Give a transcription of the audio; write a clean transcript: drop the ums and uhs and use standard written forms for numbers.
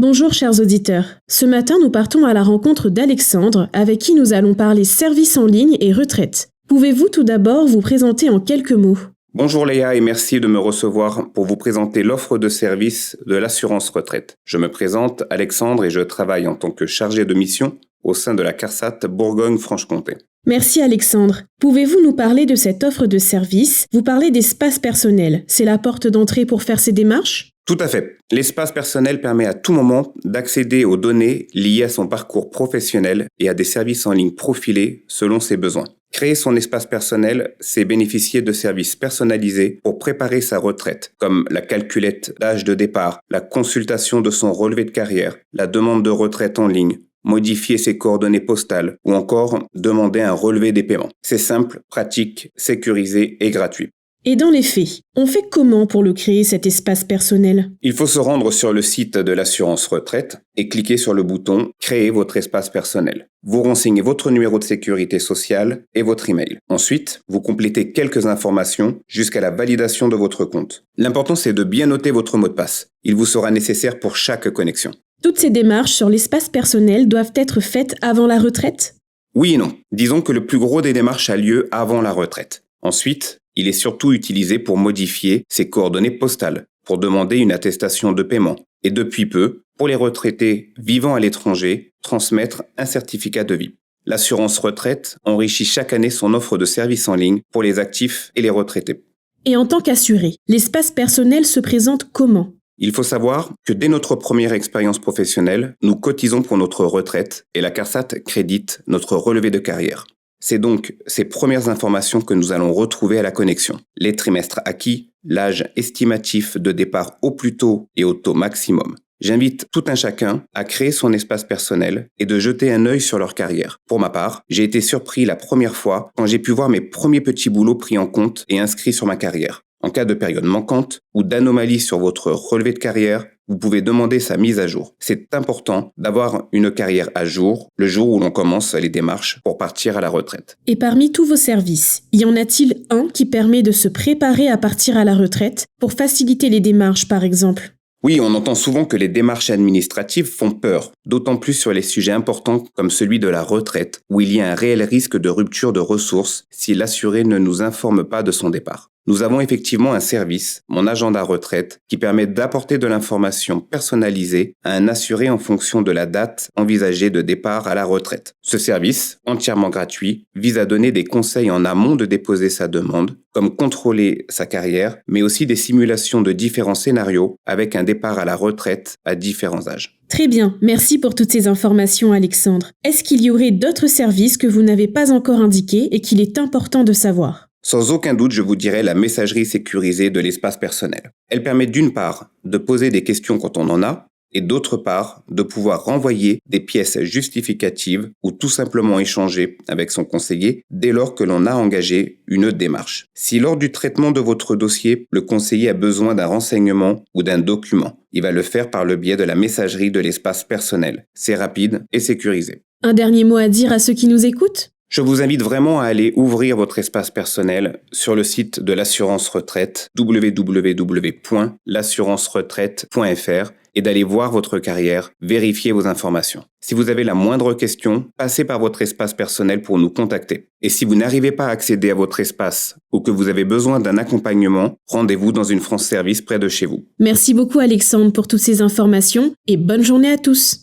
Bonjour chers auditeurs. Ce matin, nous partons à la rencontre d'Alexandre, avec qui nous allons parler services en ligne et retraite. Pouvez-vous tout d'abord vous présenter en quelques mots ? Bonjour Léa et merci de me recevoir pour vous présenter l'offre de service de l'assurance retraite. Je me présente Alexandre et je travaille en tant que chargé de mission au sein de la CARSAT Bourgogne-Franche-Comté. Merci Alexandre. Pouvez-vous nous parler de cette offre de service ? Vous parlez d'espace personnel. C'est la porte d'entrée pour faire ces démarches ? Tout à fait. L'espace personnel permet à tout moment d'accéder aux données liées à son parcours professionnel et à des services en ligne profilés selon ses besoins. Créer son espace personnel, c'est bénéficier de services personnalisés pour préparer sa retraite, comme la calculette d'âge de départ, la consultation de son relevé de carrière, la demande de retraite en ligne, modifier ses coordonnées postales ou encore demander un relevé des paiements. C'est simple, pratique, sécurisé et gratuit. Et dans les faits, on fait comment pour le créer cet espace personnel ? Il faut se rendre sur le site de l'assurance retraite et cliquer sur le bouton « Créer votre espace personnel ». Vous renseignez votre numéro de sécurité sociale et votre email. Ensuite, vous complétez quelques informations jusqu'à la validation de votre compte. L'important, c'est de bien noter votre mot de passe. Il vous sera nécessaire pour chaque connexion. Toutes ces démarches sur l'espace personnel doivent être faites avant la retraite ? Oui et non. Disons que le plus gros des démarches a lieu avant la retraite. Ensuite, il est surtout utilisé pour modifier ses coordonnées postales, pour demander une attestation de paiement et depuis peu, pour les retraités vivant à l'étranger, transmettre un certificat de vie. L'assurance retraite enrichit chaque année son offre de services en ligne pour les actifs et les retraités. Et en tant qu'assuré, l'espace personnel se présente comment ? Il faut savoir que dès notre première expérience professionnelle, nous cotisons pour notre retraite et la CARSAT crédite notre relevé de carrière. C'est donc ces premières informations que nous allons retrouver à la connexion. Les trimestres acquis, l'âge estimatif de départ au plus tôt et au taux maximum. J'invite tout un chacun à créer son espace personnel et de jeter un œil sur leur carrière. Pour ma part, j'ai été surpris la première fois quand j'ai pu voir mes premiers petits boulots pris en compte et inscrits sur ma carrière. En cas de période manquante ou d'anomalie sur votre relevé de carrière, vous pouvez demander sa mise à jour. C'est important d'avoir une carrière à jour le jour où l'on commence les démarches pour partir à la retraite. Et parmi tous vos services, y en a-t-il un qui permet de se préparer à partir à la retraite pour faciliter les démarches par exemple ? Oui, on entend souvent que les démarches administratives font peur, d'autant plus sur les sujets importants comme celui de la retraite, où il y a un réel risque de rupture de ressources si l'assuré ne nous informe pas de son départ. Nous avons effectivement un service, Mon Agenda Retraite, qui permet d'apporter de l'information personnalisée à un assuré en fonction de la date envisagée de départ à la retraite. Ce service, entièrement gratuit, vise à donner des conseils en amont de déposer sa demande, comme contrôler sa carrière, mais aussi des simulations de différents scénarios avec un départ à la retraite à différents âges. Très bien, merci pour toutes ces informations Alexandre. Est-ce qu'il y aurait d'autres services que vous n'avez pas encore indiqués et qu'il est important de savoir ? Sans aucun doute, je vous dirais la messagerie sécurisée de l'espace personnel. Elle permet d'une part de poser des questions quand on en a, et d'autre part de pouvoir renvoyer des pièces justificatives ou tout simplement échanger avec son conseiller dès lors que l'on a engagé une démarche. Si lors du traitement de votre dossier, le conseiller a besoin d'un renseignement ou d'un document, il va le faire par le biais de la messagerie de l'espace personnel. C'est rapide et sécurisé. Un dernier mot à dire à ceux qui nous écoutent ? Je vous invite vraiment à aller ouvrir votre espace personnel sur le site de l'assurance retraite www.l'assuranceretraite.fr et d'aller voir votre carrière, vérifier vos informations. Si vous avez la moindre question, passez par votre espace personnel pour nous contacter. Et si vous n'arrivez pas à accéder à votre espace ou que vous avez besoin d'un accompagnement, rendez-vous dans une France Service près de chez vous. Merci beaucoup Alexandre pour toutes ces informations et bonne journée à tous.